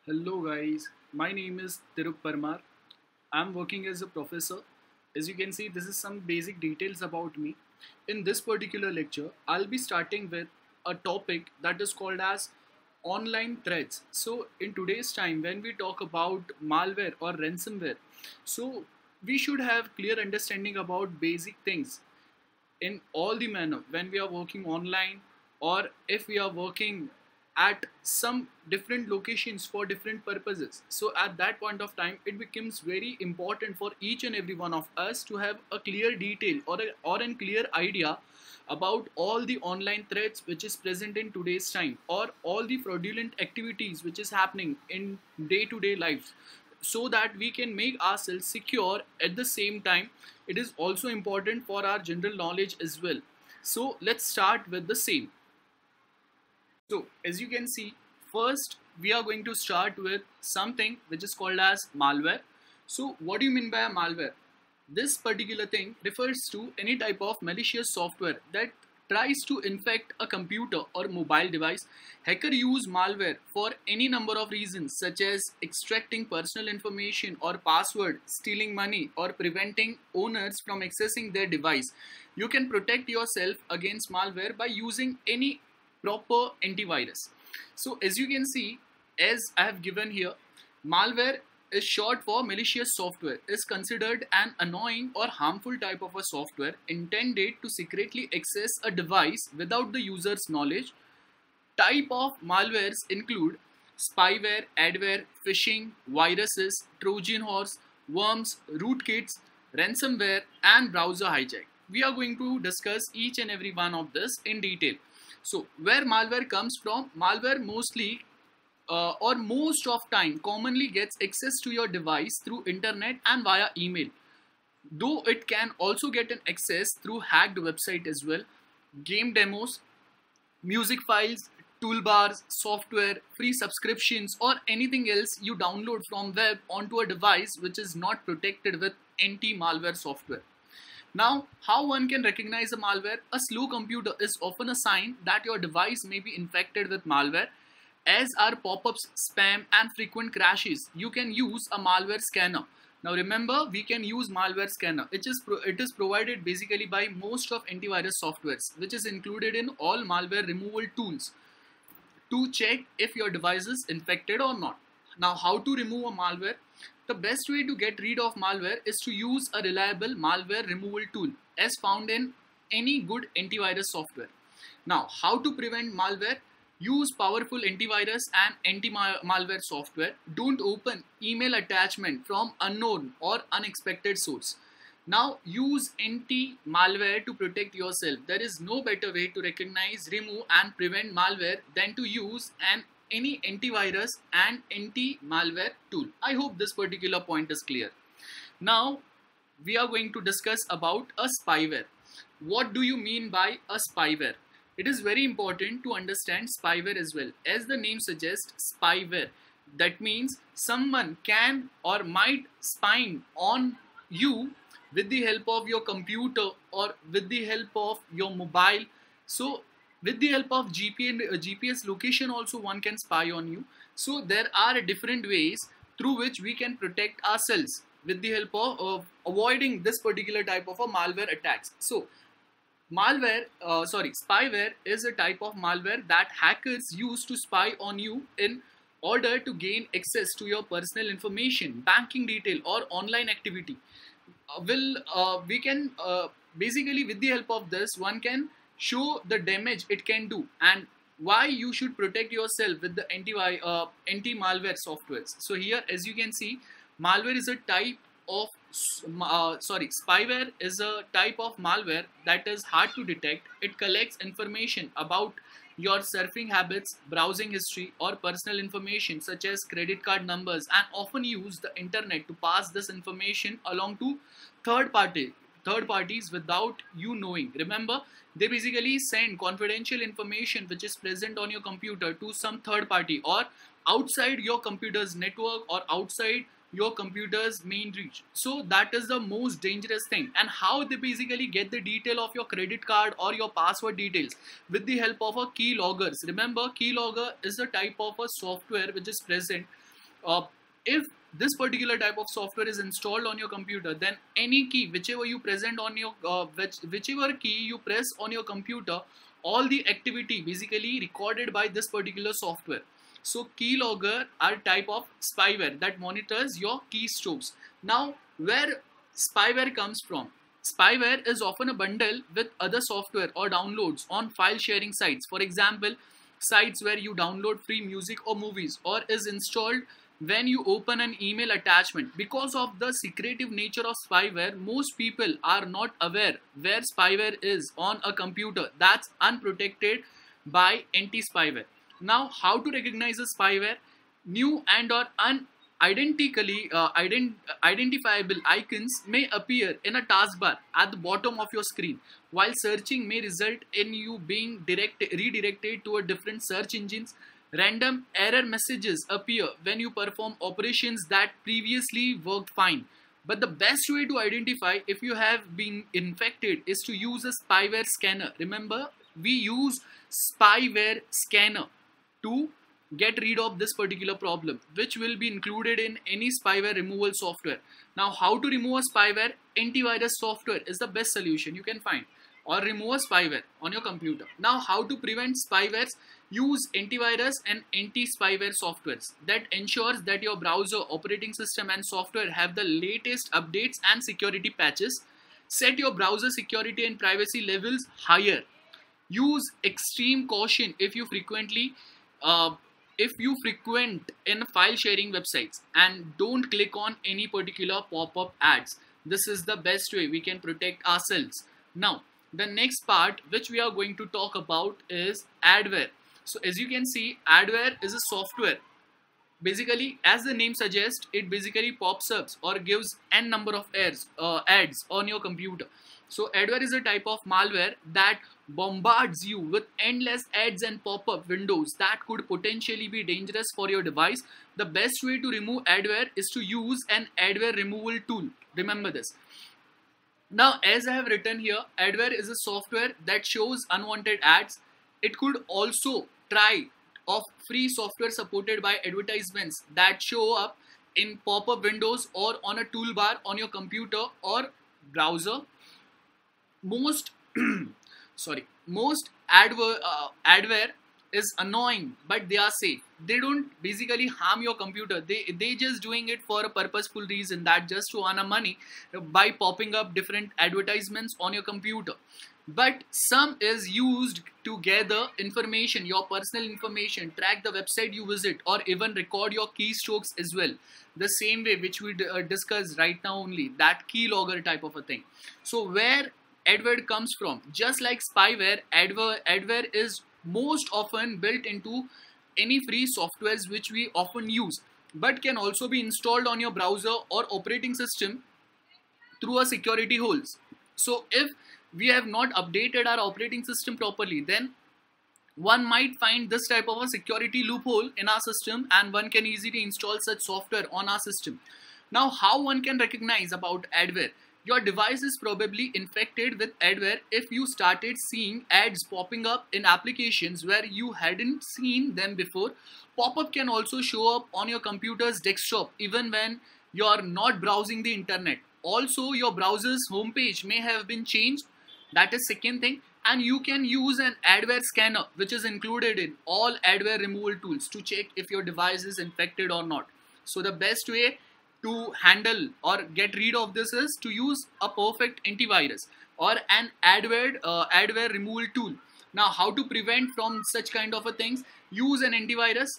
Hello guys, my name is Tirup Parmar. I'm working as a professor. As you can see, this is some basic details about me. In this particular lecture, I'll be starting with a topic that is called as online threats. So in today's time, when we talk about malware or ransomware, so we should have clear understanding about basic things in all the manner when we are working online or if we are working at some different locations for different purposes. So at that point of time it becomes very important for each and every one of us to have a clear detail or a clear idea about all the online threats which is present in today's time or all the fraudulent activities which is happening in day-to-day life, so that we can make ourselves secure. At the same time, it is also important for our general knowledge as well. So let's start with the same. So as you can see, first we are going to start with something which is called as malware. So what do you mean by a malware? This particular thing refers to any type of malicious software that tries to infect a computer or mobile device. Hackers use malware for any number of reasons, such as extracting personal information or password, stealing money, or preventing owners from accessing their device. You can protect yourself against malware by using any proper antivirus. So as you can see, as I have given here, malware is short for malicious software, is considered an annoying or harmful type of a software intended to secretly access a device without the user's knowledge. Type of malwares include spyware, adware, phishing, viruses, Trojan horse, worms, rootkits, ransomware, and browser hijack. We are going to discuss each and every one of this in detail. So where malware comes from? Malware mostly or most of time commonly gets access to your device through internet and via email, though it can also get an access through hacked website as well. Game demos, music files, toolbars, software, free subscriptions, or anything else you download from web onto a device which is not protected with anti-malware software. Now, how one can recognize a malware? A slow computer is often a sign that your device may be infected with malware, as are pop-ups, spam, and frequent crashes. You can use a malware scanner. Now remember, we can use malware scanner. It is provided basically by most of antivirus softwares, which is included in all malware removal tools to check if your device is infected or not. Now, how to remove a malware? The best way to get rid of malware is to use a reliable malware removal tool as found in any good antivirus software. Now, how to prevent malware? Use powerful antivirus and anti-malware software. Don't open email attachment from unknown or unexpected source. Now use anti-malware to protect yourself. There is no better way to recognize, remove and prevent malware than to use any antivirus and anti-malware tool. I hope this particular point is clear. Now we are going to discuss about a spyware. What do you mean by a spyware? It is very important to understand spyware as well. As the name suggests, spyware, that means someone can or might spying on you with the help of your computer or with the help of your mobile. So with the help of GPS location also one can spy on you. So there are different ways through which we can protect ourselves with the help of avoiding this particular type of a malware attacks. So spyware is a type of malware that hackers use to spy on you in order to gain access to your personal information, banking detail, or online activity. We can basically, with the help of this, one can show the damage it can do and why you should protect yourself with the anti-malware softwares. So here, as you can see, malware is a type of spyware is a type of malware that is hard to detect. It collects information about your surfing habits, browsing history, or personal information such as credit card numbers, and often use the internet to pass this information along to third parties without you knowing. Remember, they basically send confidential information which is present on your computer to some third party or outside your computer's network or outside your computer's main reach. So that is the most dangerous thing. And how they basically get the detail of your credit card or your password details? With the help of a keyloggers. Remember, keylogger is a type of a software which is present uh, if this particular type of software is installed on your computer, then any key whichever you present on your whichever key you press on your computer, all the activity basically recorded by this particular software. So keylogger are type of spyware that monitors your keystrokes. Now where spyware comes from? Spyware is often a bundle with other software or downloads on file sharing sites. For example, sites where you download free music or movies, or is installed when you open an email attachment. Because of the secretive nature of spyware, most people are not aware where spyware is on a computer that's unprotected by anti-spyware. Now, how to recognize a spyware? New and or identifiable icons may appear in a taskbar at the bottom of your screen, while searching may result in you being redirected to a different search engines. Random error messages appear when you perform operations that previously worked fine. But the best way to identify if you have been infected is to use a spyware scanner. Remember, we use spyware scanner to get rid of this particular problem, which will be included in any spyware removal software. Now, how to remove a spyware? Antivirus software is the best solution you can find, or remove a spyware on your computer. Now, how to prevent spywares? Use antivirus and anti-spyware softwares that ensures that your browser, operating system and software have the latest updates and security patches. Set your browser security and privacy levels higher. Use extreme caution if you frequent in file sharing websites, and don't click on any particular pop-up ads. This is the best way we can protect ourselves. Now, the next part which we are going to talk about is adware. So as you can see, adware is a software. Basically, as the name suggests, it basically pops up or gives n number of ads on your computer. So adware is a type of malware that bombards you with endless ads and pop-up windows that could potentially be dangerous for your device. The best way to remove adware is to use an adware removal tool. Remember this. Now, as I have written here, adware is a software that shows unwanted ads. It could also try of free software supported by advertisements that show up in pop-up windows or on a toolbar on your computer or browser. Most adware is annoying, but they are safe. They don't basically harm your computer. They just doing it for a purposeful reason, that just to earn money by popping up different advertisements on your computer. But some is used to gather information, your personal information, track the website you visit, or even record your keystrokes as well. The same way which we discussed right now only, that keylogger type of a thing. So where adware comes from? Just like spyware, adware is most often built into any free softwares which we often use, but can also be installed on your browser or operating system through a security holes. So if we have not updated our operating system properly, then one might find this type of a security loophole in our system, and one can easily install such software on our system. Now, how one can recognize about adware? Your device is probably infected with adware if you started seeing ads popping up in applications where you hadn't seen them before. Pop-up can also show up on your computer's desktop even when you're not browsing the internet. Also, your browser's homepage may have been changed. That is second thing. And you can use an adware scanner, which is included in all adware removal tools, to check if your device is infected or not. So the best way to handle or get rid of this is to use a perfect antivirus or an adware removal tool. Now, how to prevent from such kind of a things? Use an antivirus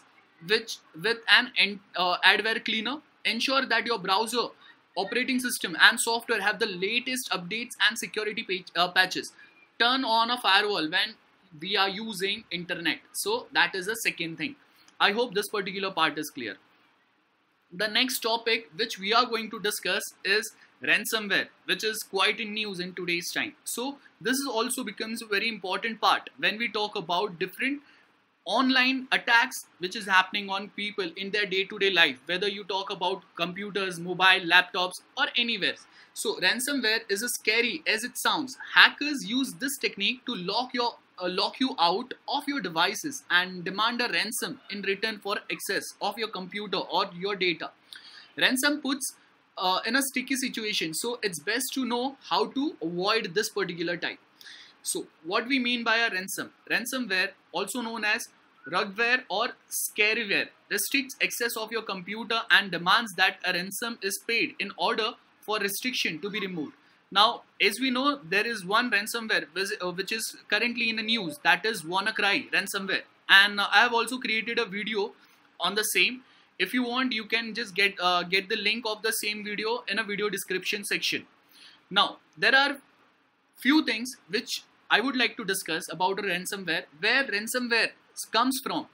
which with an adware cleaner. Ensure that your browser, operating system and software have the latest updates and security patches. Turn on a firewall when we are using internet. So that is the second thing. I hope this particular part is clear. The next topic which we are going to discuss is ransomware, which is quite in news in today's time. So this is also becomes a very important part when we talk about different online attacks which is happening on people in their day-to-day life, whether you talk about computers, mobile, laptops or anywhere. So ransomware is as scary as it sounds. Hackers use this technique to lock your lock you out of your devices and demand a ransom in return for access of your computer or your data. Ransom puts in a sticky situation, so it's best to know how to avoid this particular type. So what we mean by a ransom? Ransomware, also known as rugware or scareware, restricts access of your computer and demands that a ransom is paid in order for restriction to be removed. Now, as we know, there is one ransomware which is currently in the news, that is WannaCry ransomware, and I have also created a video on the same. If you want, you can just get the link of the same video in a video description section. Now, there are few things which I would like to discuss about a ransomware. Where ransomware comes from?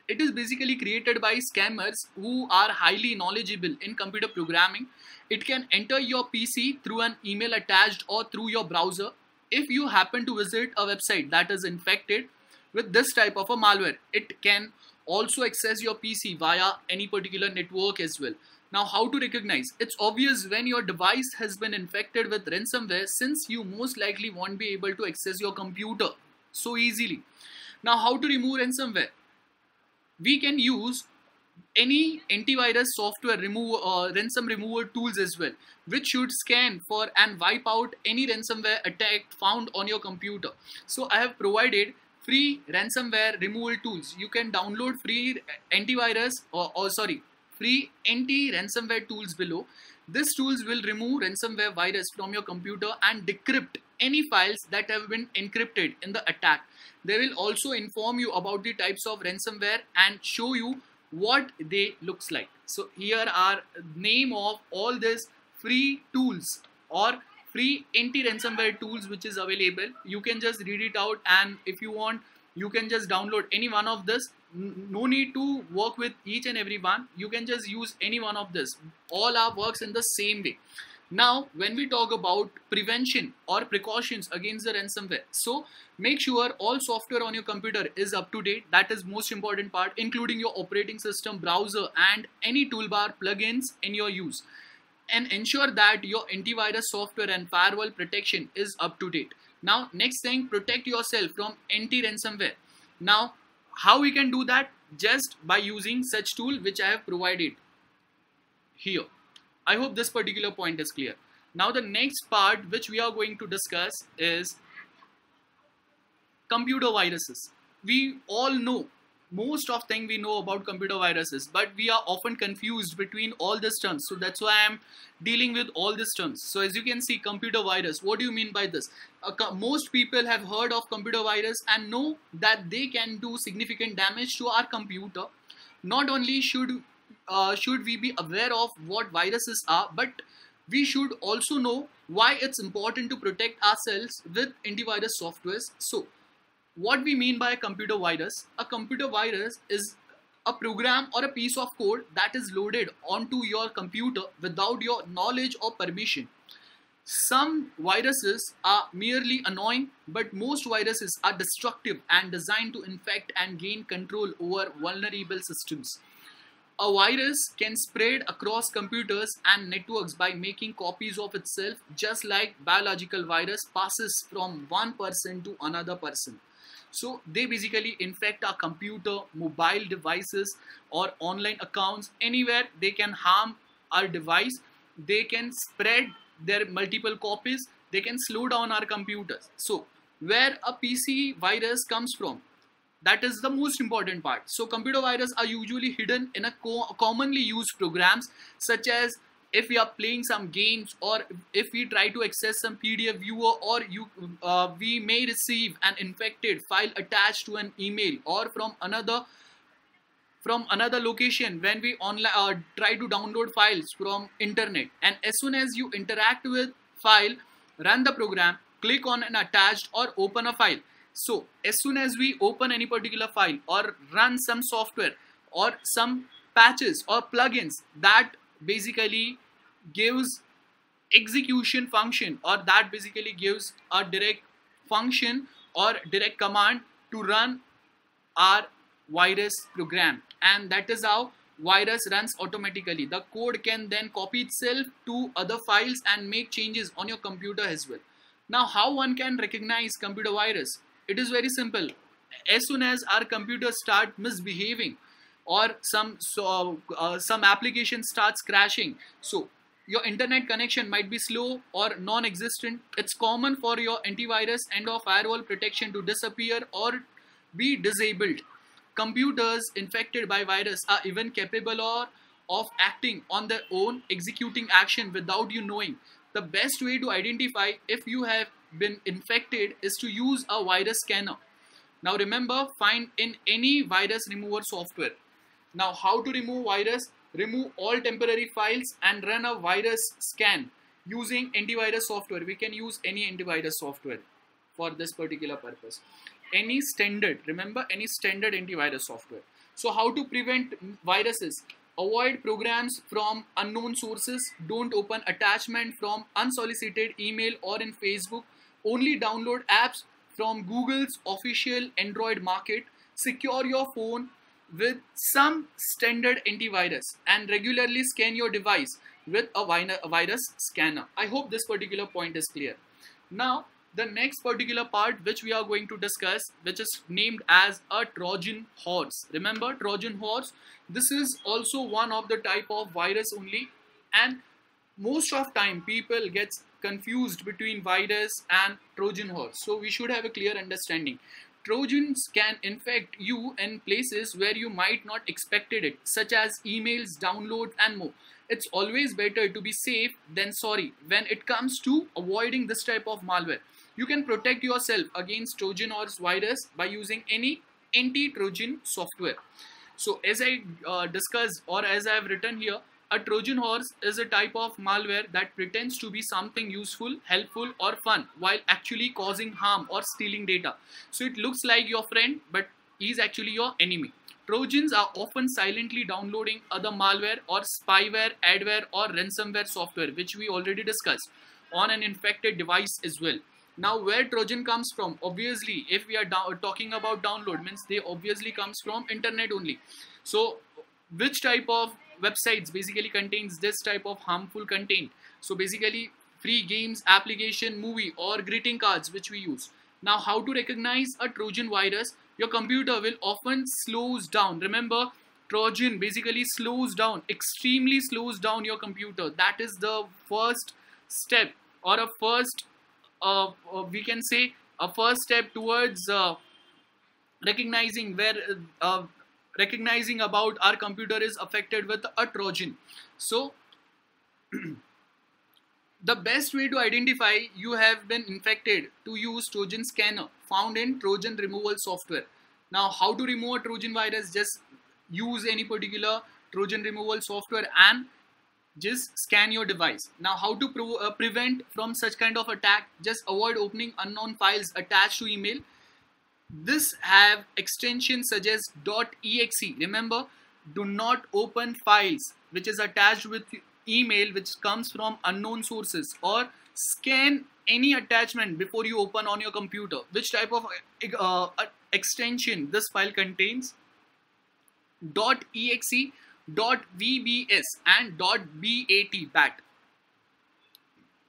It is basically created by scammers who are highly knowledgeable in computer programming. It can enter your PC through an email attached or through your browser. If you happen to visit a website that is infected with this type of a malware, it can also access your PC via any particular network as well. Now, how to recognize? It's obvious when your device has been infected with ransomware, since you most likely won't be able to access your computer so easily. Now, how to remove ransomware? We can use any antivirus software ransom remover tools as well, which should scan for and wipe out any ransomware attack found on your computer. So I have provided free ransomware removal tools. You can download free antivirus free anti-ransomware tools below. These tools will remove ransomware virus from your computer and decrypt any files that have been encrypted in the attack. They will also inform you about the types of ransomware and show you what they looks like. So here are name of all these free tools or free anti-ransomware tools which is available. You can just read it out, and if you want, you can just download any one of this. No need to work with each and every one. You can just use any one of this. All our works in the same way. Now, when we talk about prevention or precautions against the ransomware, so make sure all software on your computer is up to date. That is most important part, including your operating system, browser, and any toolbar plugins in your use. And ensure that your antivirus software and firewall protection is up to date. Now, next thing, protect yourself from anti-ransomware. Now, how we can do that? Just by using such tool which I have provided here. I hope this particular point is clear. Now, the next part which we are going to discuss is computer viruses. We all know, most of things we know about computer viruses, but we are often confused between all these terms. So that's why I am dealing with all these terms. So as you can see, computer virus, what do you mean by this? Most people have heard of computer virus and know that they can do significant damage to our computer. Not only should we be aware of what viruses are, but we should also know why it's important to protect ourselves with antivirus softwares. So what we mean by a computer virus? A computer virus is a program or a piece of code that is loaded onto your computer without your knowledge or permission. Some viruses are merely annoying, but most viruses are destructive and designed to infect and gain control over vulnerable systems. A virus can spread across computers and networks by making copies of itself, just like biological virus passes from one person to another person. So they basically infect our computer, mobile devices, or online accounts. Anywhere they can harm our device. They can spread their multiple copies. They can slow down our computers. So where a PC virus comes from, that is the most important part. So computer viruses are usually hidden in a commonly used programs, such as if we are playing some games, or if we try to access some PDF viewer, or we may receive an infected file attached to an email or from another location when we try to download files from internet. And as soon as you interact with file, run the program, click on an attached or open a file. So as soon as we open any particular file or run some software or some patches or plugins, that basically gives execution function, or that basically gives a direct function or direct command to run our virus program, and that is how virus runs automatically. The code can then copy itself to other files and make changes on your computer as well. Now, how one can recognize computer virus? It is very simple. As soon as our computers start misbehaving, or some application starts crashing, so your internet connection might be slow or non-existent, it's common for your antivirus and or firewall protection to disappear or be disabled. Computers infected by virus are even capable of acting on their own, executing action without you knowing. The best way to identify if you have been infected is to use a virus scanner. Now remember, find in any virus remover software. Now how to remove virus? Remove all temporary files and run a virus scan using antivirus software. We can use any antivirus software for this particular purpose. Any standard, remember, any standard antivirus software. So how to prevent viruses? Avoid programs from unknown sources. Don't open attachment from unsolicited email or in Facebook. Only download apps from Google's official Android market. Secure your phone with some standard antivirus and regularly scan your device with a virus scanner. I hope this particular point is clear. Now, the next particular part which we are going to discuss, which is named as a Trojan Horse. Remember Trojan Horse? This is also one of the type of virus only, and most of time people gets confused between virus and Trojan Horse. So we should have a clear understanding. Trojans can infect you in places where you might not expected it, such as emails, downloads, and more. It's always better to be safe than sorry when it comes to avoiding this type of malware. You can protect yourself against Trojan Horse virus by using any anti-Trojan software. So as I discussed, or as I have written here, a Trojan Horse is a type of malware that pretends to be something useful, helpful, or fun while actually causing harm or stealing data. So it looks like your friend, but is actually your enemy. Trojans are often silently downloading other malware or spyware, adware, or ransomware software, which we already discussed, on an infected device as well. Now, where Trojan comes from? Obviously, if we are talking about download, means they obviously comes from internet only. So, which type of websites basically contains this type of harmful content? So, basically, free games, application, movie, or greeting cards which we use. Now, how to recognize a Trojan virus? Your computer will often slows down. Remember, Trojan basically slows down, extremely slows down your computer. That is the first step, or a first we can say a first step towards recognizing recognizing about our computer is affected with a Trojan. So the best way to identify you have been infected to use Trojan scanner found in Trojan removal software. Now how to remove a Trojan virus? Just use any particular Trojan removal software and just scan your device. Now how to prevent from such kind of attack? Just avoid opening unknown files attached to email. This have extensions such as .exe. Remember, do not open files which is attached with email which comes from unknown sources, or scan any attachment before you open on your computer. Which type of extension this file contains? .exe, .vbs, and .bat.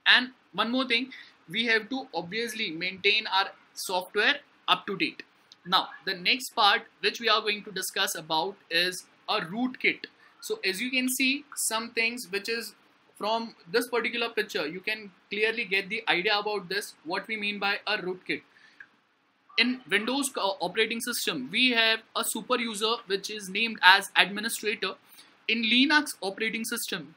And one more thing, we have to obviously maintain our software up to date. Now the next part which we are going to discuss about is a rootkit. So as you can see, some things which is from this particular picture, you can clearly get the idea about this, what we mean by a rootkit. In Windows operating system, we have a super user which is named as administrator. In Linux operating system,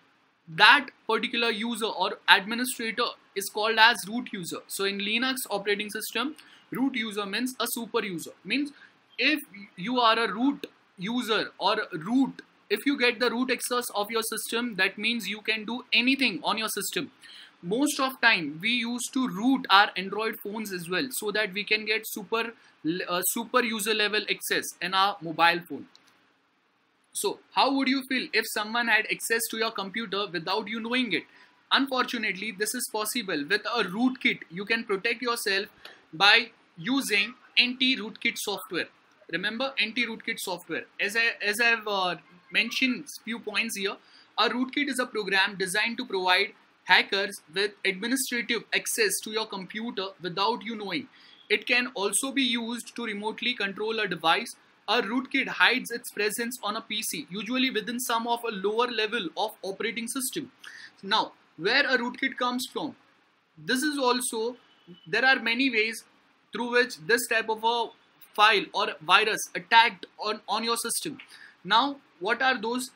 that particular user or administrator is called as root user. So in Linux operating system, root user means a super user. Means if you are a root user or root, if you get the root access of your system, that means you can do anything on your system. Most of time we used to root our Android phones as well, so that we can get super user level access in our mobile phone. So how would you feel if someone had access to your computer without you knowing it? Unfortunately, this is possible. With a rootkit, you can protect yourself by using anti-rootkit software. Remember anti-rootkit software. As I've mentioned few points here, a rootkit is a program designed to provide hackers with administrative access to your computer without you knowing. It can also be used to remotely control a device. A rootkit hides its presence on a PC, usually within some of a lower level of operating system. Now, where a rootkit comes from, this is also, there are many ways through which this type of a file or virus attacked on your system. Now, what are those?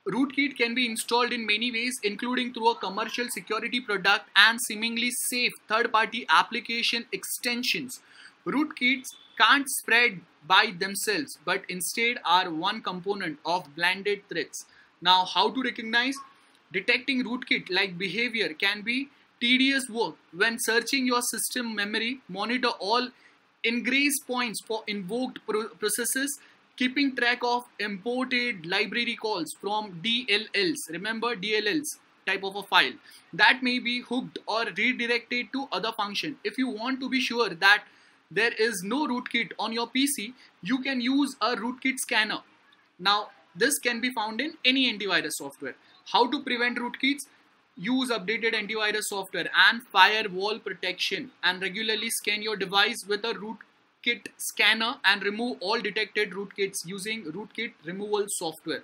Rootkit can be installed in many ways, including through a commercial security product and seemingly safe third-party application extensions. Rootkits can't spread by themselves, but instead are one component of blended threats. Now, how to recognize? Detecting rootkit-like behavior can be tedious work. When searching your system memory, monitor all ingress points for invoked processes, keeping track of imported library calls from DLLs. Remember DLLs, type of a file that may be hooked or redirected to other function. If you want to be sure that there is no rootkit on your PC, you can use a rootkit scanner. Now, this can be found in any antivirus software. How to prevent rootkits? Use updated antivirus software and firewall protection, and regularly scan your device with a rootkit scanner and remove all detected rootkits using rootkit removal software.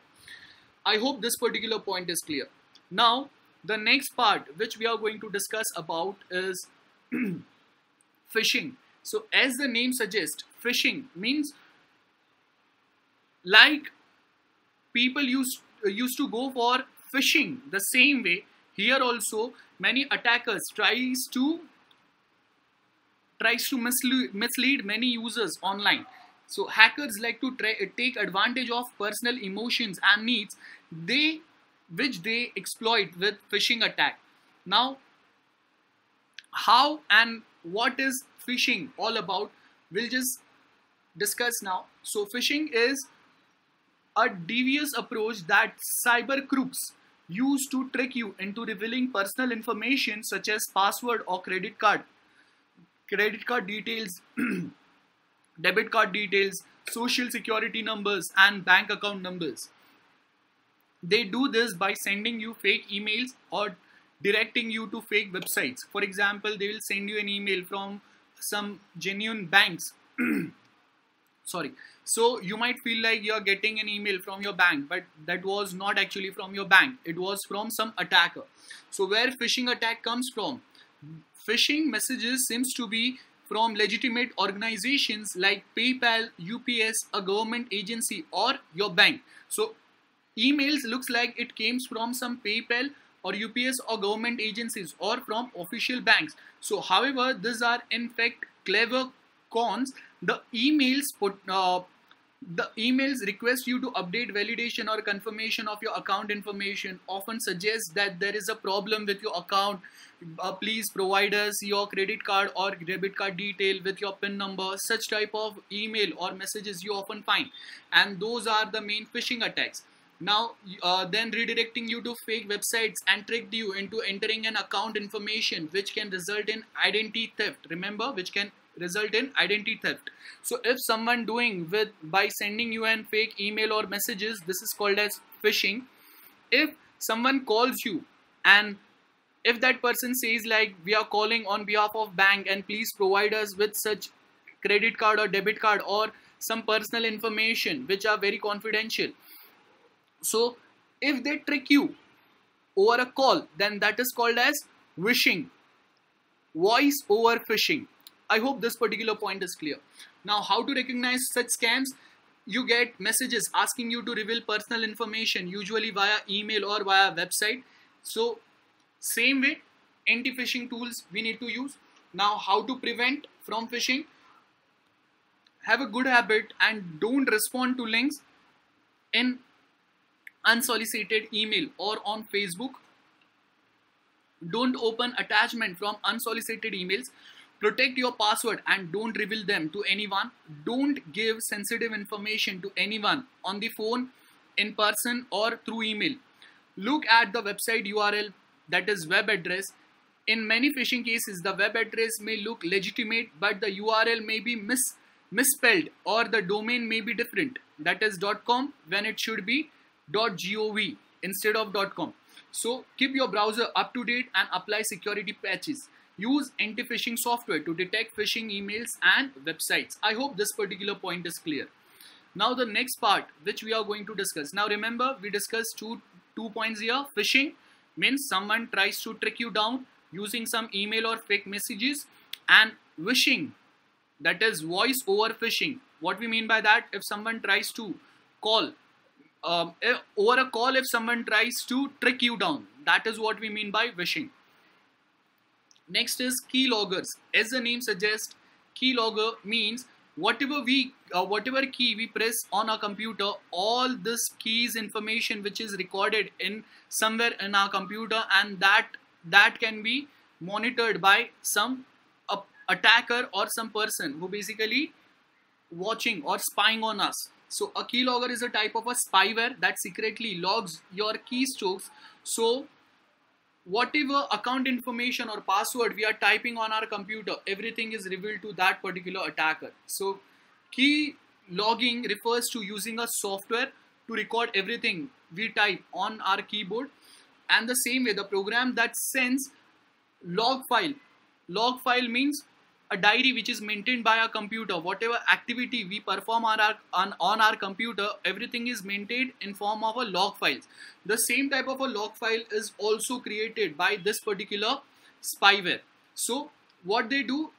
I hope this particular point is clear. Now, the next part which we are going to discuss about is phishing. So as the name suggests, phishing means like people used to go for phishing. The same way here also many attackers tries to mislead many users online. So hackers like to take advantage of personal emotions and needs which they exploit with phishing attack. Now, how and what is phishing all about, we'll just discuss now. So phishing is a devious approach that cyber crooks use to trick you into revealing personal information such as password or credit card details, debit card details, social security numbers, and bank account numbers. They do this by sending you fake emails or directing you to fake websites. For example, they will send you an email from some genuine banks. Sorry. So you might feel like you're getting an email from your bank, but that was not actually from your bank. It was from some attacker. So where phishing attack comes from? Phishing messages seems to be from legitimate organizations like PayPal, UPS, a government agency, or your bank. So emails looks like it came from some PayPal or UPS or government agencies or from official banks. So however, these are in fact clever cons. The emails request you to update validation or confirmation of your account information, often suggest that there is a problem with your account. Please provide us your credit card or debit card detail with your PIN number. Such type of email or messages you often find, and those are the main phishing attacks. Now, then redirecting you to fake websites and tricked you into entering an account information, which can result in identity theft. Remember, which can result in identity theft. So if someone by sending you an fake email or messages, this is called as phishing. If someone calls you and if that person says like, we are calling on behalf of bank and please provide us with such credit card or debit card or some personal information which are very confidential. So if they trick you over a call, then that is called as vishing, voice over phishing. I hope this particular point is clear. Now, how to recognize such scams? You get messages asking you to reveal personal information, usually via email or via website. So same way, anti-phishing tools we need to use. Now, how to prevent from phishing? Have a good habit and don't respond to links in unsolicited email or on Facebook. Don't open attachment from unsolicited emails. Protect your password and don't reveal them to anyone. Don't give sensitive information to anyone on the phone, in person, or through email. Look at the website URL, that is web address. In many phishing cases, the web address may look legitimate, but the URL may be misspelled or the domain may be different. That is .com when it should be .gov instead of .com. So keep your browser up to date and apply security patches. use anti-phishing software to detect phishing emails and websites. I hope this particular point is clear. Now the next part which we are going to discuss. Now remember, we discussed two points here. Phishing means someone tries to trick you down using some email or fake messages, and vishing, that is voice over phishing. What we mean by that, if someone tries to call over a call, if someone tries to trick you down, that is what we mean by vishing. Next is keyloggers. As the name suggests, keylogger means whatever key we press on our computer, all this keys information which is recorded in somewhere in our computer, and that can be monitored by some attacker or some person who basically watching or spying on us. So a keylogger is a type of a spyware that secretly logs your keystrokes. So whatever account information or password we are typing on our computer, everything is revealed to that particular attacker. So key logging refers to using a software to record everything we type on our keyboard. And the same way, the program that sends log file means a diary which is maintained by our computer. Whatever activity we perform on our computer, everything is maintained in form of a log files. The same type of a log file is also created by this particular spyware. So what they do,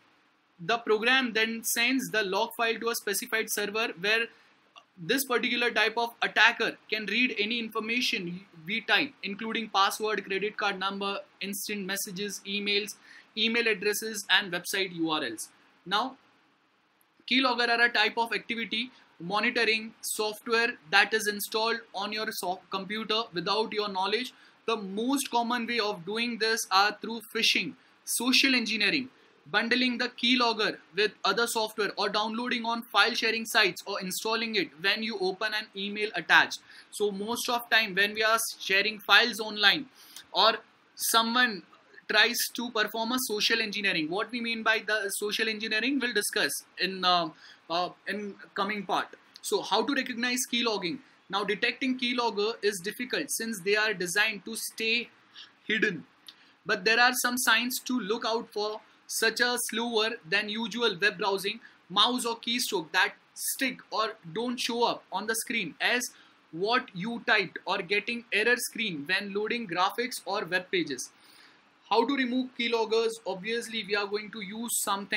the program then sends the log file to a specified server where this particular type of attacker can read any information we type, including password, credit card number, instant messages, emails, email addresses, and website URLs. Now, keylogger are a type of activity monitoring software that is installed on your computer without your knowledge. The most common way of doing this are through phishing, social engineering, bundling the keylogger with other software, or downloading on file sharing sites, or installing it when you open an email attached. So most of time when we are sharing files online, or someone tries to perform a social engineering, what we mean by the social engineering we'll discuss in coming part. So how to recognize keylogging? Now detecting keylogger is difficult since they are designed to stay hidden, but there are some signs to look out for, such as slower than usual web browsing, mouse or keystroke that stick or don't show up on the screen as what you typed, or getting error screen when loading graphics or web pages. How to remove keyloggers? Obviously we are going to use some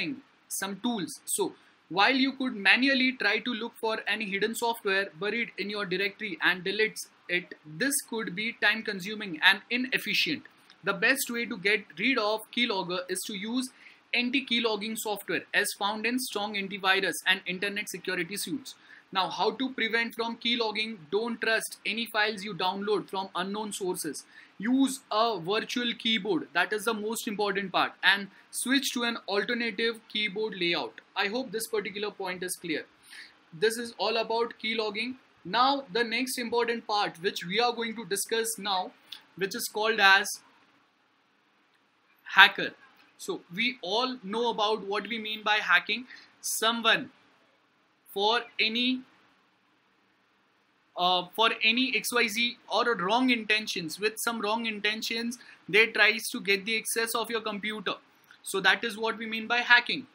tools. So while you could manually try to look for any hidden software buried in your directory and delete it, this could be time consuming and inefficient. The best way to get rid of keylogger is to use anti-keylogging software as found in strong antivirus and internet security suites. Now, how to prevent from keylogging? Don't trust any files you download from unknown sources. Use a virtual keyboard, that is the most important part, and switch to an alternative keyboard layout. I hope this particular point is clear. This is all about keylogging. Now, the next important part which we are going to discuss now, which is called as hacker. So we all know about what we mean by hacking. Someone for any XYZ or wrong intentions, with some wrong intentions, they tries to get the access of your computer. So that is what we mean by hacking.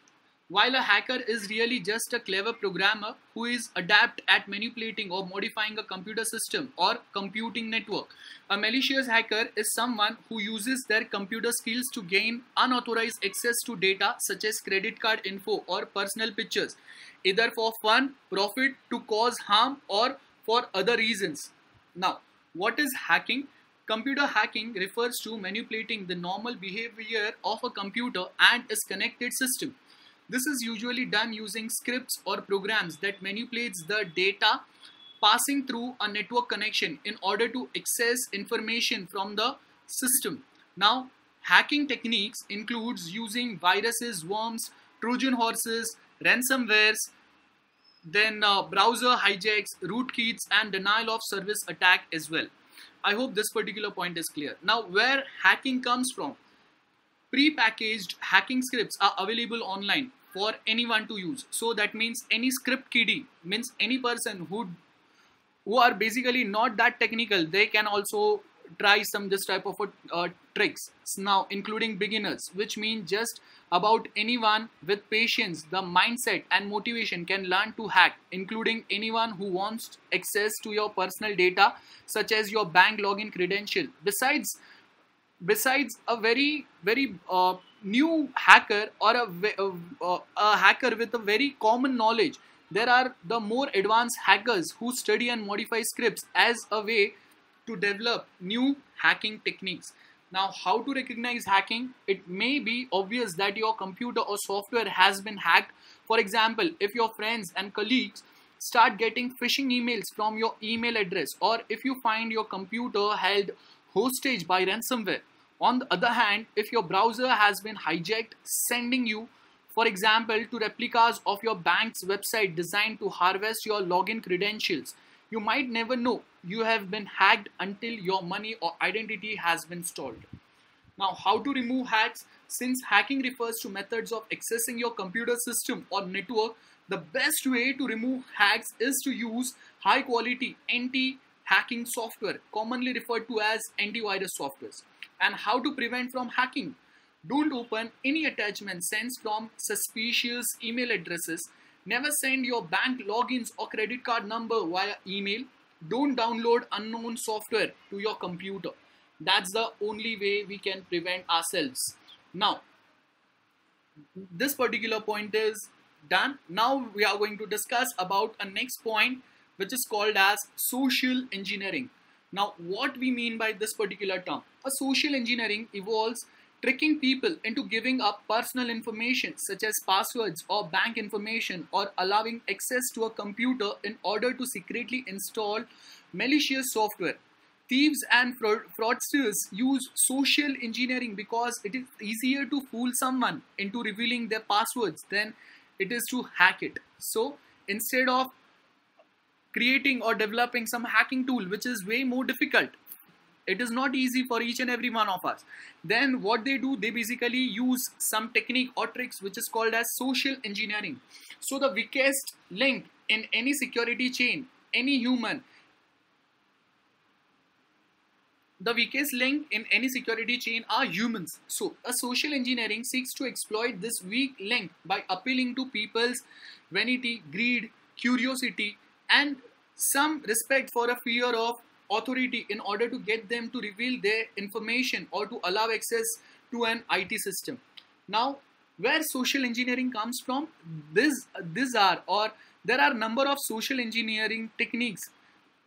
While a hacker is really just a clever programmer who is adept at manipulating or modifying a computer system or computing network, a malicious hacker is someone who uses their computer skills to gain unauthorized access to data such as credit card info or personal pictures, either for fun, profit, to cause harm, or for other reasons. Now, what is hacking? Computer hacking refers to manipulating the normal behavior of a computer and its connected system. This is usually done using scripts or programs that manipulates the data passing through a network connection in order to access information from the system. Now, hacking techniques includes using viruses, worms, Trojan horses, ransomwares, then browser hijacks, rootkits, and denial of service attack as well. I hope this particular point is clear. Now, where hacking comes from? Pre-packaged hacking scripts are available online for anyone to use. So that means any script kiddie, means any person who are basically not that technical, they can also try some this type of tricks now, including beginners, which means just about anyone with patience, the mindset and motivation can learn to hack, including anyone who wants access to your personal data such as your bank login credential. Besides a very new hacker or a hacker with a very common knowledge, there are the more advanced hackers who study and modify scripts as a way to develop new hacking techniques. Now, how to recognize hacking? It may be obvious that your computer or software has been hacked. For example, if your friends and colleagues start getting phishing emails from your email address, or if you find your computer held hostage by ransomware. On the other hand, if your browser has been hijacked, sending you, for example, to replicas of your bank's website designed to harvest your login credentials, you might never know you have been hacked until your money or identity has been stolen. Now, how to remove hacks? Since hacking refers to methods of accessing your computer system or network, the best way to remove hacks is to use high quality anti-hacking software, commonly referred to as antivirus softwares. And how to prevent from hacking? Don't open any attachment sent from suspicious email addresses. Never send your bank logins or credit card number via email. Don't download unknown software to your computer. That's the only way we can prevent ourselves. Now, this particular point is done. Now we are going to discuss about a next point, which is called as social engineering. Now, what we mean by this particular term? A social engineering involves tricking people into giving up personal information such as passwords or bank information, or allowing access to a computer in order to secretly install malicious software. Thieves and fraudsters use social engineering because it is easier to fool someone into revealing their passwords than it is to hack it. So instead of creating or developing some hacking tool which is way more difficult, it is not easy for each and every one of us, then what they do, they basically use some technique or tricks which is called as social engineering. So the weakest link in any security chain, any human, the weakest link in any security chain are humans. So a social engineering seeks to exploit this weak link by appealing to people's vanity, greed, curiosity, and some respect for a fear of authority in order to get them to reveal their information or to allow access to an IT system. Now, where social engineering comes from, there are number of social engineering techniques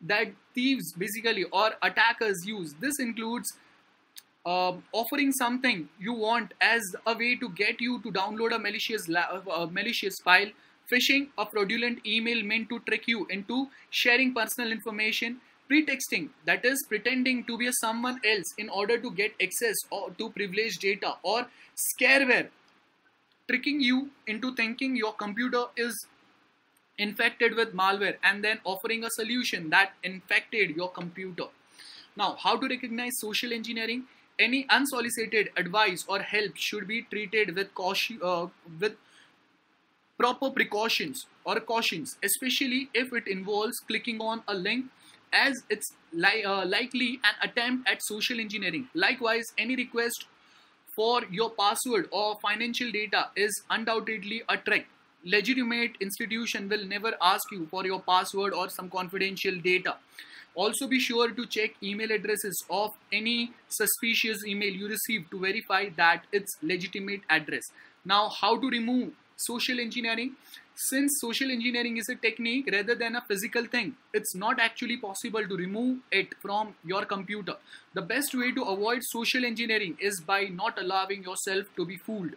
that thieves basically or attackers use. This includes offering something you want as a way to get you to download a malicious file, phishing, a fraudulent email meant to trick you into sharing personal information, pretexting, that is pretending to be someone else in order to get access or to privileged data, or scareware, tricking you into thinking your computer is infected with malware and then offering a solution that infected your computer. Now, how to recognize social engineering? Any unsolicited advice or help should be treated with caution, with proper precautions or cautions, especially if it involves clicking on a link, as it's likely an attempt at social engineering. Likewise, any request for your password or financial data is undoubtedly a trick. Legitimate institution will never ask you for your password or some confidential data. Also be sure to check email addresses of any suspicious email you receive to verify that it's legitimate address. Now, how to remove social engineering? Since social engineering is a technique rather than a physical thing, it's not actually possible to remove it from your computer. The best way to avoid social engineering is by not allowing yourself to be fooled.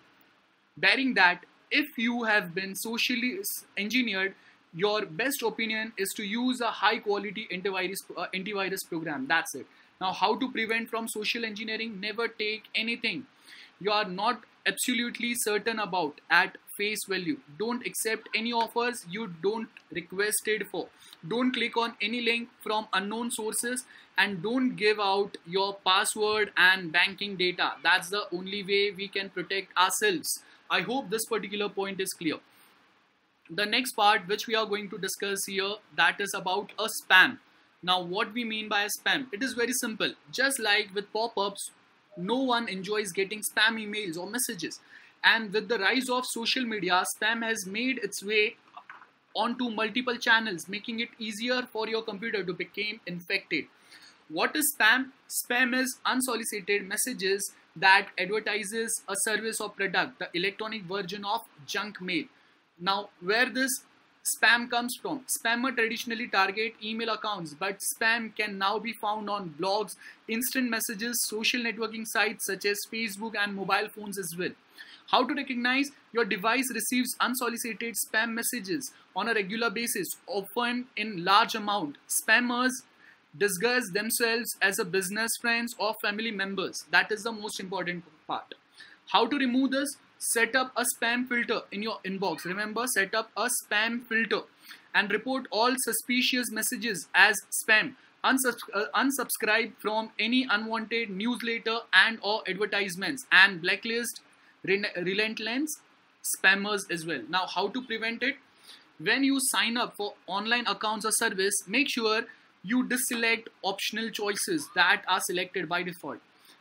Bearing that, if you have been socially engineered, your best opinion is to use a high quality antivirus program. That's it. Now, how to prevent from social engineering? Never take anything you are not absolutely certain about at face value. Don't accept any offers you don't requested for. Don't click on any link from unknown sources, and don't give out your password and banking data. That's the only way we can protect ourselves. I hope this particular point is clear. The next part which we are going to discuss here, that is about a spam. Now, what we mean by a spam, it is very simple. Just like with pop-ups, no one enjoys getting spam emails or messages. And with the rise of social media, spam has made its way onto multiple channels, making it easier for your computer to become infected. What is spam? Spam is unsolicited messages that advertises a service or product, the electronic version of junk mail. Now, where this spam comes from? Spammer traditionally target email accounts, but spam can now be found on blogs, instant messages, social networking sites such as Facebook and mobile phones as well. How to recognize? Your device receives unsolicited spam messages on a regular basis, often in large amount. Spammers disguise themselves as a business friends or family members. That is the most important part. How to remove this? Set up a spam filter in your inbox. Remember, set up a spam filter and report all suspicious messages as spam. Unsubscribe from any unwanted newsletter and or advertisements, and blacklist relentless spammers as well. Now, how to prevent it? When you sign up for online accounts or service, make sure you deselect optional choices that are selected by default.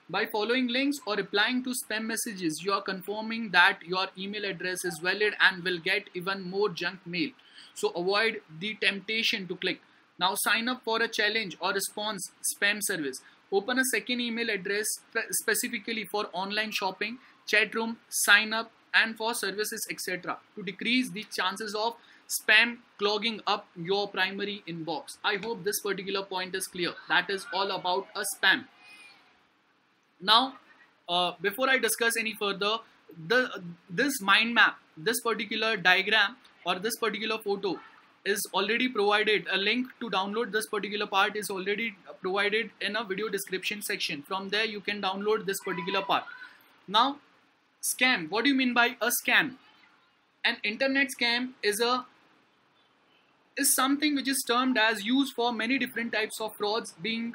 By following links or replying to spam messages, you are confirming that your email address is valid and will get even more junk mail. So avoid the temptation to click. Now sign up for a challenge or response spam service. Open a second email address specifically for online shopping, chat room, sign up, and for services, etc. to decrease the chances of spam clogging up your primary inbox. I hope this particular point is clear. That is all about a spam. Now, before I discuss any further, this mind map, this particular diagram or this particular photo is already provided. A link to download this particular part is already provided in a video description section. From there, you can download this particular part. Now, scam. What do you mean by a scam? An internet scam is something which is termed as used for many different types of frauds being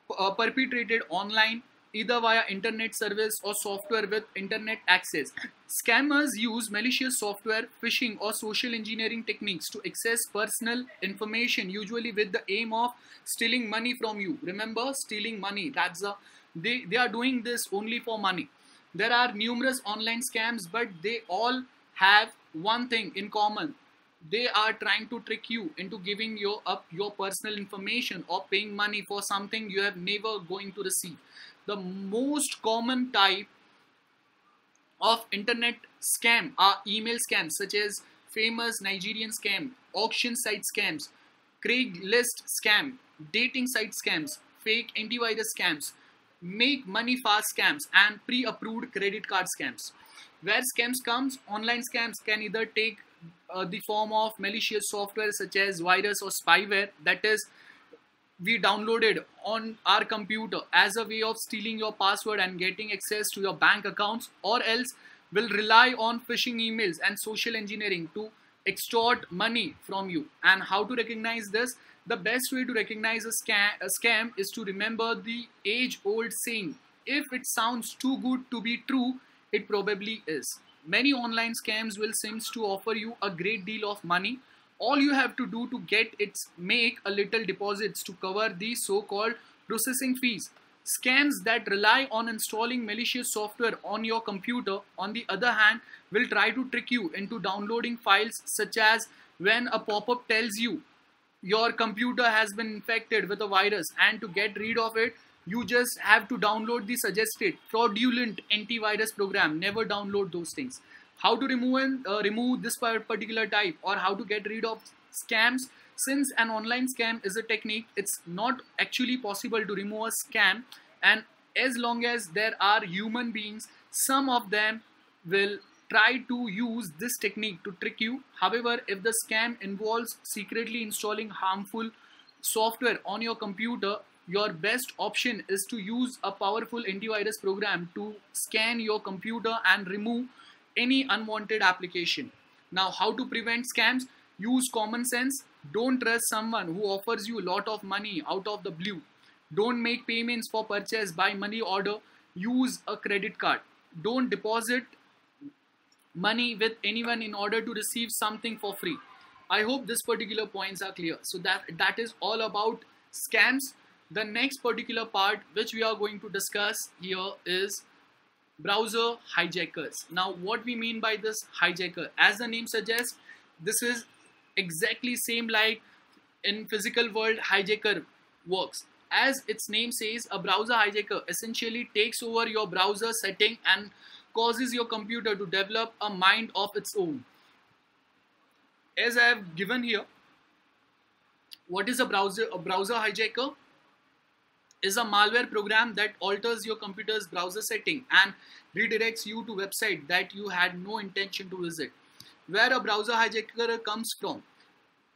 perpetrated online, either via internet service or software with internet access. Scammers use malicious software, phishing or social engineering techniques to access personal information, usually with the aim of stealing money from you. Remember, stealing money. They are doing this only for money. There are numerous online scams, but they all have one thing in common. They are trying to trick you into giving you up your personal information or paying money for something you have never going to receive. The most common type of internet scam are email scams such as famous Nigerian scam, auction site scams, Craigslist scam, dating site scams, fake antivirus scams, make money fast scams, and pre-approved credit card scams. Where scams comes, online scams can either take the form of malicious software such as virus or spyware, that is we downloaded on our computer as a way of stealing your password and getting access to your bank accounts, or else will rely on phishing emails and social engineering to extort money from you. And how to recognize this? The best way to recognize a scam is to remember the age-old saying, if it sounds too good to be true, it probably is. Many online scams will seem to offer you a great deal of money. All you have to do to get it make a little deposits to cover the so-called processing fees. Scams that rely on installing malicious software on your computer, on the other hand, will try to trick you into downloading files, such as when a pop-up tells you your computer has been infected with a virus, and to get rid of it, you just have to download the suggested fraudulent antivirus program. Never download those things. How to remove this particular type, or how to get rid of scams? Since an online scam is a technique, it's not actually possible to remove a scam, and as long as there are human beings, some of them will try to use this technique to trick you. However, if the scam involves secretly installing harmful software on your computer, your best option is to use a powerful antivirus program to scan your computer and remove any unwanted application. Now, how to prevent scams? Use common sense. Don't trust someone who offers you a lot of money out of the blue. Don't make payments for purchase by money order. Use a credit card. Don't deposit money with anyone in order to receive something for free. I hope this particular points are clear. So that is all about scams. The next particular part which we are going to discuss here is browser hijackers. Now what we mean by this hijacker, as the name suggests, this is exactly same like in physical world hijacker works. As its name says, a browser hijacker essentially takes over your browser setting and causes your computer to develop a mind of its own. As I have given here, what is a browser? A browser hijacker is a malware program that alters your computer's browser setting and redirects you to website that you had no intention to visit. Where a browser hijacker comes from?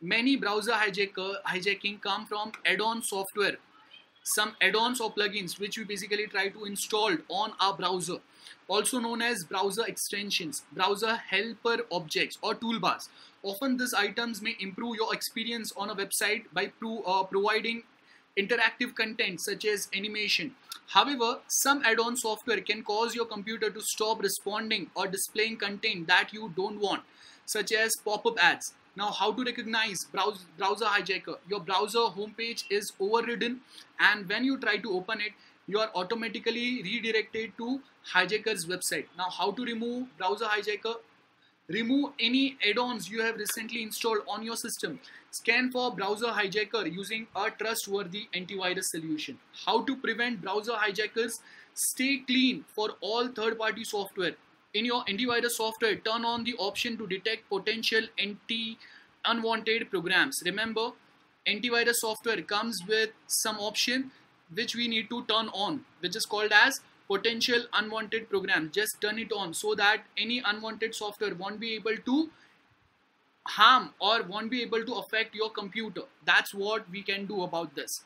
Many browser hijacking come from add-on software, some add-ons or plugins which we basically try to install on our browser, also known as browser extensions, browser helper objects or toolbars. Often these items may improve your experience on a website by providing interactive content such as animation. However, some add-on software can cause your computer to stop responding or displaying content that you don't want, such as pop-up ads. Now, how to recognize browser hijacker? Your browser homepage is overridden, and when you try to open it, you are automatically redirected to hijacker's website. Now, how to remove browser hijacker? Remove any add-ons you have recently installed on your system. Scan for browser hijacker using a trustworthy antivirus solution. How to prevent browser hijackers? Stay clean for all third-party software. In your antivirus software, turn on the option to detect potential unwanted programs. Remember, antivirus software comes with some option which we need to turn on, which is called as potential unwanted program. Just turn it on so that any unwanted software won't be able to harm or won't be able to affect your computer. That's what we can do about this.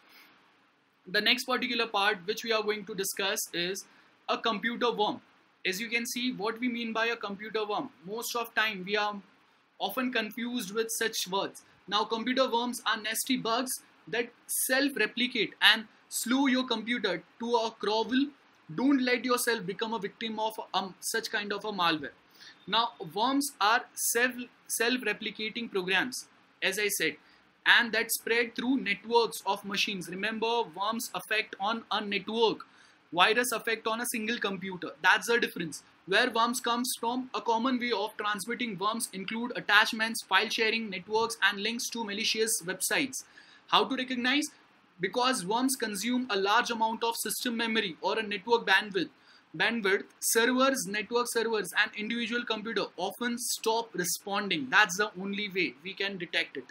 The next particular part which we are going to discuss is a computer worm. As you can see, what we mean by a computer worm, most of time we are often confused with such words. Now, computer worms are nasty bugs that self-replicate and slow your computer to a crawl. Don't let yourself become a victim of such kind of a malware. Now, worms are self-replicating programs, as I said, and that spread through networks of machines. Remember, worms affect on a network. Virus affect on a single computer. That's the difference. Where worms comes from, a common way of transmitting worms include attachments, file sharing, networks, and links to malicious websites. How to recognize? Because worms consume a large amount of system memory or a network bandwidth, network servers, and individual computer often stop responding. That's the only way we can detect it.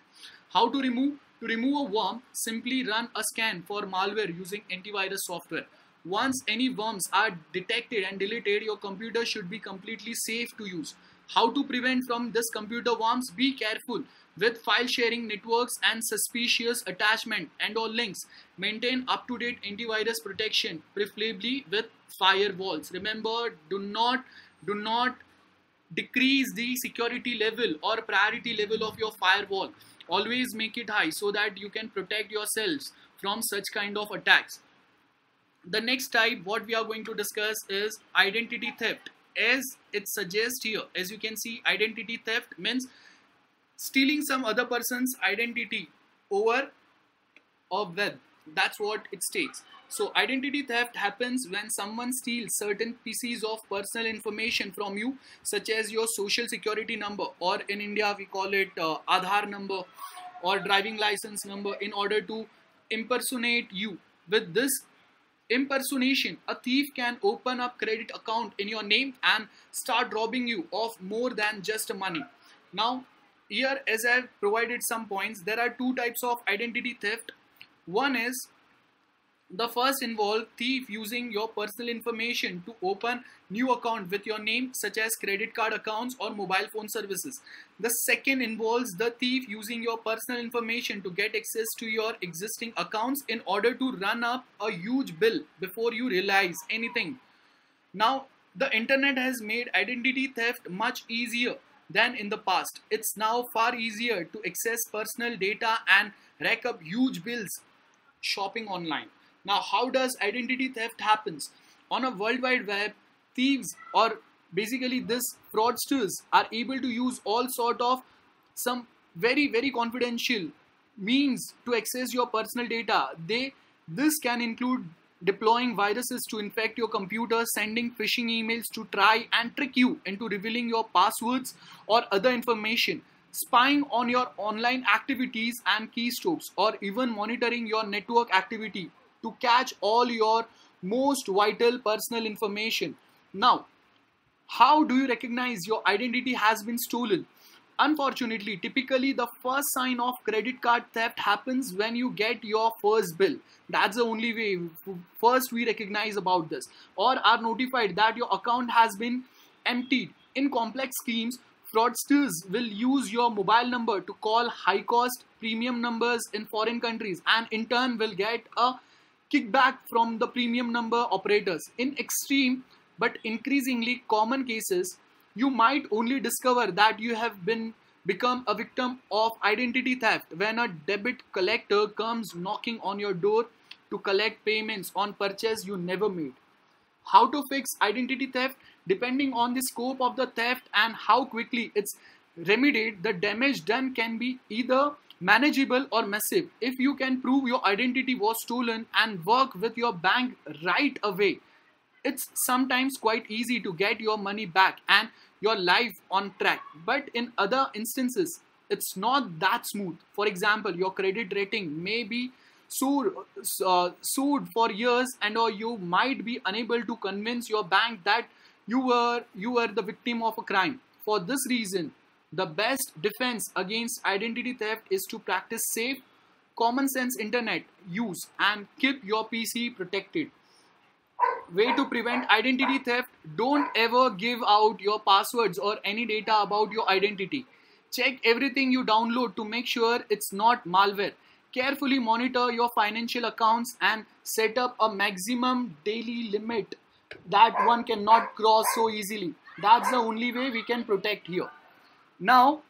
How to remove? To remove a worm, simply run a scan for malware using antivirus software. Once any worms are detected and deleted, your computer should be completely safe to use. How to prevent from this computer worms? Be careful with file sharing, networks, and suspicious attachment and or links. Maintain up-to-date antivirus protection, preferably with firewalls. Remember, do not decrease the security level or priority level of your firewall. Always make it high so that you can protect yourselves from such kind of attacks. The next type what we are going to discuss is identity theft. As it suggests here, as you can see, identity theft means stealing some other person's identity over a web. That's what it states. So identity theft happens when someone steals certain pieces of personal information from you, such as your social security number, or in India we call it Aadhaar number or driving license number, in order to impersonate you. With this impersonation, a thief can open up credit account in your name and start robbing you of more than just money. Now, here, as I have provided some points, there are two types of identity theft. One is the first involve thief using your personal information to open new account with your name, such as credit card accounts or mobile phone services. The second involves the thief using your personal information to get access to your existing accounts in order to run up a huge bill before you realize anything. Now, the internet has made identity theft much easier than in the past. It's now far easier to access personal data and rack up huge bills shopping online. Now, how does identity theft happens? On a World Wide Web, thieves or basically this fraudsters are able to use all sort of some very confidential means to access your personal data. This can include deploying viruses to infect your computer, sending phishing emails to try and trick you into revealing your passwords or other information, spying on your online activities and keystrokes, or even monitoring your network activity to catch all your most vital personal information. Now, how do you recognize your identity has been stolen? Unfortunately, typically the first sign of credit card theft happens when you get your first bill. That's the only way. First, we recognize about this or are notified that your account has been emptied. In complex schemes, fraudsters will use your mobile number to call high cost premium numbers in foreign countries and in turn will get a kickback from the premium number operators. In extreme but increasingly common cases, you might only discover that you have become a victim of identity theft when a debit collector comes knocking on your door to collect payments on purchase you never made. How to fix identity theft? Depending on the scope of the theft and how quickly it's remedied, the damage done can be either manageable or massive. If you can prove your identity was stolen and work with your bank right away, it's sometimes quite easy to get your money back and your life on track. But in other instances, it's not that smooth. For example, your credit rating may be sued for years, and or you might be unable to convince your bank that you were the victim of a crime. For this reason, the best defense against identity theft is to practice safe, common sense internet use and keep your PC protected. Way to prevent identity theft: don't ever give out your passwords or any data about your identity. Check everything you download to make sure it's not malware. Carefully monitor your financial accounts and set up a maximum daily limit that one cannot cross so easily. That's the only way we can protect here. Now,